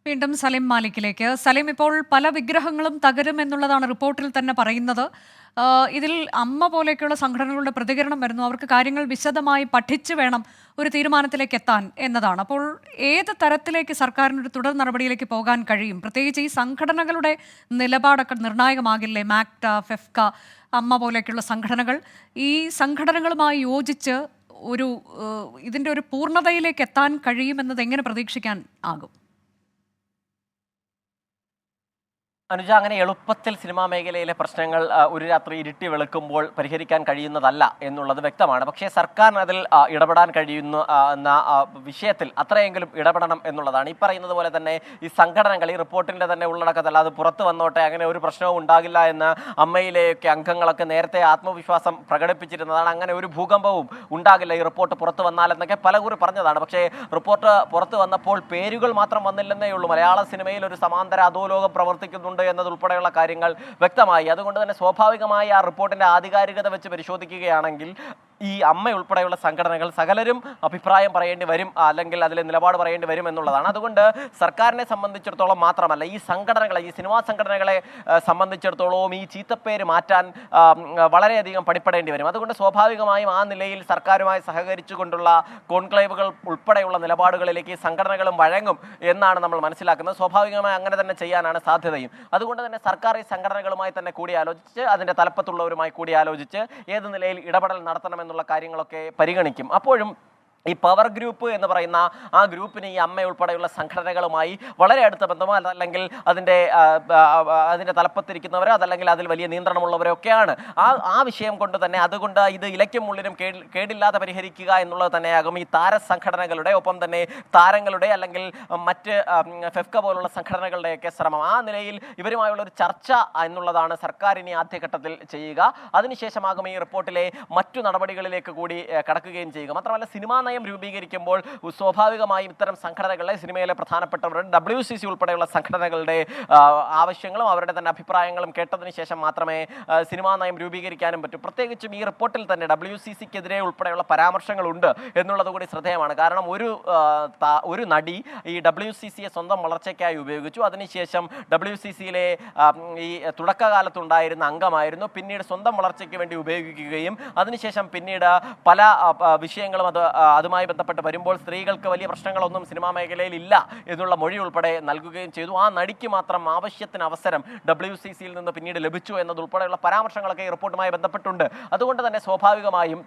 വീണ്ടും സലിം മാലിക്കിലേക്ക്. സലിം, ഇപ്പോൾ പല വിഗ്രഹങ്ങളും തകരും എന്നുള്ളതാണ് റിപ്പോർട്ടിൽ തന്നെ പറയുന്നത്. ഇതിൽ അമ്മ പോലെയൊക്കെയുള്ള സംഘടനകളുടെ പ്രതികരണം വരുന്നു. അവർക്ക് കാര്യങ്ങൾ വിശദമായി പഠിച്ചു വേണം ഒരു തീരുമാനത്തിലേക്ക് എത്താൻ എന്നതാണ്. അപ്പോൾ ഏത് തരത്തിലേക്ക് സർക്കാരിനൊരു തുടർ നടപടിയിലേക്ക് പോകാൻ കഴിയും? പ്രത്യേകിച്ച് ഈ സംഘടനകളുടെ നിലപാടൊക്കെ നിർണായകമാകില്ലേ? മാക്ട, ഫെഫ്ക, അമ്മ പോലെയൊക്കെയുള്ള സംഘടനകൾ ഈ സംഘടനകളുമായി യോജിച്ച് ഒരു ഇതിൻ്റെ ഒരു പൂർണ്ണതയിലേക്ക് എത്താൻ കഴിയുമെന്നത് എങ്ങനെ പ്രതീക്ഷിക്കാൻ ആകും? അനുജ, അങ്ങനെ എളുപ്പത്തിൽ സിനിമാ മേഖലയിലെ പ്രശ്നങ്ങൾ ഒരു രാത്രി ഇരുട്ടി വെളുക്കുമ്പോൾ പരിഹരിക്കാൻ കഴിയുന്നതല്ല എന്നുള്ളത് വ്യക്തമാണ്. പക്ഷേ സർക്കാരിന് അതിൽ ഇടപെടാൻ കഴിയുന്ന വിഷയത്തിൽ അത്രയെങ്കിലും ഇടപെടണം എന്നുള്ളതാണ്. ഈ പറയുന്നത് പോലെ തന്നെ ഈ സംഘടനകൾ ഈ റിപ്പോർട്ടിൻ്റെ തന്നെ ഉള്ളടക്കത്തല്ല, അത് പുറത്തു വന്നോട്ടെ, അങ്ങനെ ഒരു പ്രശ്നവും ഉണ്ടാകില്ല എന്ന് അമ്മയിലെയൊക്കെ അംഗങ്ങളൊക്കെ നേരത്തെ ആത്മവിശ്വാസം പ്രകടിപ്പിച്ചിരുന്നതാണ്. അങ്ങനെ ഒരു ഭൂകമ്പവും ഉണ്ടാകില്ല ഈ റിപ്പോർട്ട് പുറത്തു വന്നാലെന്നൊക്കെ പലകുറി പറഞ്ഞതാണ്. പക്ഷേ റിപ്പോർട്ട് പുറത്തു വന്നപ്പോൾ പേരുകൾ മാത്രം വന്നില്ലെന്നേ ഉള്ളൂ. മലയാള സിനിമയിൽ ഒരു സമാന്തര അധോലോകം പ്രവർത്തിക്കുന്നുണ്ട് എന്നതുൾപ്പെടെയുള്ള കാര്യങ്ങൾ വ്യക്തമായി. അതുകൊണ്ട് തന്നെ സ്വാഭാവികമായി ആ റിപ്പോർട്ടിന്റെ ആധികാരികത വെച്ച് പരിശോധിക്കുകയാണെങ്കിൽ ഈ അമ്മ ഉൾപ്പെടെയുള്ള സംഘടനകൾ സകലരും അഭിപ്രായം പറയേണ്ടി വരും, അല്ലെങ്കിൽ അതിലെ നിലപാട് പറയേണ്ടി വരും എന്നുള്ളതാണ്. അതുകൊണ്ട് സർക്കാരിനെ സംബന്ധിച്ചിടത്തോളം മാത്രമല്ല, ഈ സംഘടനകളെ, ഈ സിനിമാ സംഘടനകളെ സംബന്ധിച്ചിടത്തോളവും ഈ ചീത്തപ്പേര് മാറ്റാൻ വളരെയധികം പണിപ്പെടേണ്ടി വരും. അതുകൊണ്ട് സ്വാഭാവികമായും ആ നിലയിൽ സർക്കാരുമായി സഹകരിച്ചുകൊണ്ടുള്ള കോൺക്ലേവുകൾ ഉൾപ്പെടെയുള്ള നിലപാടുകളിലേക്ക് ഈ സംഘടനകളും വഴങ്ങും എന്നാണ് നമ്മൾ മനസ്സിലാക്കുന്നത്. സ്വാഭാവികമായി അങ്ങനെ തന്നെ ചെയ്യാനാണ് സാധ്യതയും. അതുകൊണ്ട് തന്നെ സർക്കാർ ഈ സംഘടനകളുമായി തന്നെ കൂടിയാലോചിച്ച്, അതിൻ്റെ തലപ്പത്തുള്ളവരുമായി കൂടിയാലോചിച്ച് ഏത് നിലയിൽ ഇടപെടൽ നടത്തണം എന്നുള്ള കാര്യങ്ങളൊക്കെ പരിഗണിക്കും. അപ്പോഴും ഈ പവർ ഗ്രൂപ്പ് എന്ന് പറയുന്ന ആ ഗ്രൂപ്പിന് ഈ അമ്മ ഉൾപ്പെടെയുള്ള സംഘടനകളുമായി വളരെ അടുത്ത ബന്ധമോ അല്ലെങ്കിൽ അതിൻ്റെ തലപ്പത്തിരിക്കുന്നവരോ അതല്ലെങ്കിൽ അതിൽ വലിയ നിയന്ത്രണമുള്ളവരൊക്കെയാണ്. ആ വിഷയം കൊണ്ട് തന്നെ അതുകൊണ്ട് ഇത് ഇലയ്ക്കും മുള്ളിനും കേടില്ലാതെ പരിഹരിക്കുക എന്നുള്ളത് തന്നെയാകും ഈ താരസംഘടനകളുടെ, ഒപ്പം തന്നെ താരങ്ങളുടെ അല്ലെങ്കിൽ മറ്റ് ഫെഫ്ക പോലുള്ള സംഘടനകളുടെയൊക്കെ ശ്രമം. ആ നിലയിൽ ഇവരുമായുള്ള ഒരു ചർച്ച എന്നുള്ളതാണ് സർക്കാർ ഇനി ആദ്യഘട്ടത്തിൽ ചെയ്യുക. അതിനുശേഷമാകും ഈ റിപ്പോർട്ടിലെ മറ്റു നടപടികളിലേക്ക് കൂടി കടക്കുകയും ചെയ്യുക. മാത്രമല്ല, സിനിമാ രൂപീകരിക്കുമ്പോൾ സ്വാഭാവികമായും ഇത്തരം സംഘടനകളെ, സിനിമയിലെ പ്രധാനപ്പെട്ടവരുടെ WCC ഉൾപ്പെടെയുള്ള സംഘടനകളുടെ ആവശ്യങ്ങളും അവരുടെ തന്നെ അഭിപ്രായങ്ങളും കേട്ടതിന് ശേഷം മാത്രമേ സിനിമാ നയം രൂപീകരിക്കാനും പറ്റൂ. പ്രത്യേകിച്ചും ഈ റിപ്പോർട്ടിൽ തന്നെ WCCക്കെതിരെ ഉൾപ്പെടെയുള്ള പരാമർശങ്ങളുണ്ട് എന്നുള്ളത് കൂടി ശ്രദ്ധേയമാണ്. കാരണം ഒരു നടി ഈ WCCയെ സ്വന്തം വളർച്ചയ്ക്കായി ഉപയോഗിച്ചു. അതിനുശേഷം WCCയിലെ ഈ തുടക്കകാലത്തുണ്ടായിരുന്ന അംഗമായിരുന്നു. പിന്നീട് സ്വന്തം വളർച്ചയ്ക്ക് വേണ്ടി ഉപയോഗിക്കുകയും അതിനുശേഷം പിന്നീട് പല വിഷയങ്ങളും അതുമായി ബന്ധപ്പെട്ട് വരുമ്പോൾ സ്ത്രീകൾക്ക് വലിയ പ്രശ്നങ്ങളൊന്നും സിനിമാ മേഖലയിൽ ഇല്ല എന്നുള്ള മൊഴി ഉൾപ്പെടെ നൽകുകയും ചെയ്തു. ആ നടിക്ക് മാത്രം ആവശ്യത്തിന് അവസരം WCCയിൽ നിന്ന് പിന്നീട് ലഭിച്ചു എന്നതുൾപ്പെടെയുള്ള പരാമർശങ്ങളൊക്കെ ഈ റിപ്പോർട്ടുമായി ബന്ധപ്പെട്ടുണ്ട്. അതുകൊണ്ട് തന്നെ സ്വാഭാവികമായും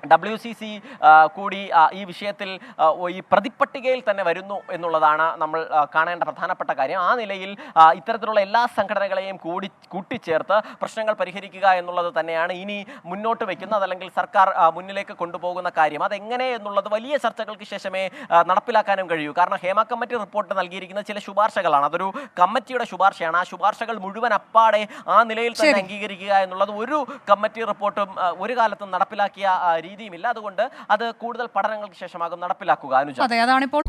WCC കൂടി ഈ വിഷയത്തിൽ ഈ പ്രതിപ്പട്ടികയിൽ തന്നെ വരുന്നു എന്നുള്ളതാണ് നമ്മൾ കാണേണ്ട പ്രധാനപ്പെട്ട കാര്യം. ആ നിലയിൽ ഇത്തരത്തിലുള്ള എല്ലാ സംഘടനകളെയും കൂട്ടിച്ചേർത്ത് പ്രശ്നങ്ങൾ പരിഹരിക്കുക എന്നുള്ളത് തന്നെയാണ് ഇനി മുന്നോട്ട് വയ്ക്കുന്നത്, അല്ലെങ്കിൽ സർക്കാർ മുന്നിലേക്ക് കൊണ്ടുപോകുന്ന കാര്യം. അതെങ്ങനെ എന്നുള്ളത് വലിയ ചർച്ചകൾക്ക് ശേഷമേ നടപ്പിലാക്കാനും കഴിയൂ. കാരണം ഹേമ കമ്മിറ്റി റിപ്പോർട്ട് നൽകിയിരിക്കുന്ന ചില ശുപാർശകളാണ്. അതൊരു കമ്മിറ്റിയുടെ ശുപാർശയാണ്. ആ ശുപാർശകൾ മുഴുവൻ അപ്പാടെ ആ നിലയിൽ തന്നെ അംഗീകരിക്കുക എന്നുള്ളത് ഒരു കമ്മിറ്റി റിപ്പോർട്ടും ഒരു കാലത്തും നടപ്പിലാക്കിയ രീതിയുമില്ല. അതുകൊണ്ട് അത് കൂടുതൽ പഠനങ്ങൾക്ക് ശേഷമാകും നടപ്പിലാക്കുക. അനുജ, അതെ, അതാണിപ്പോൾ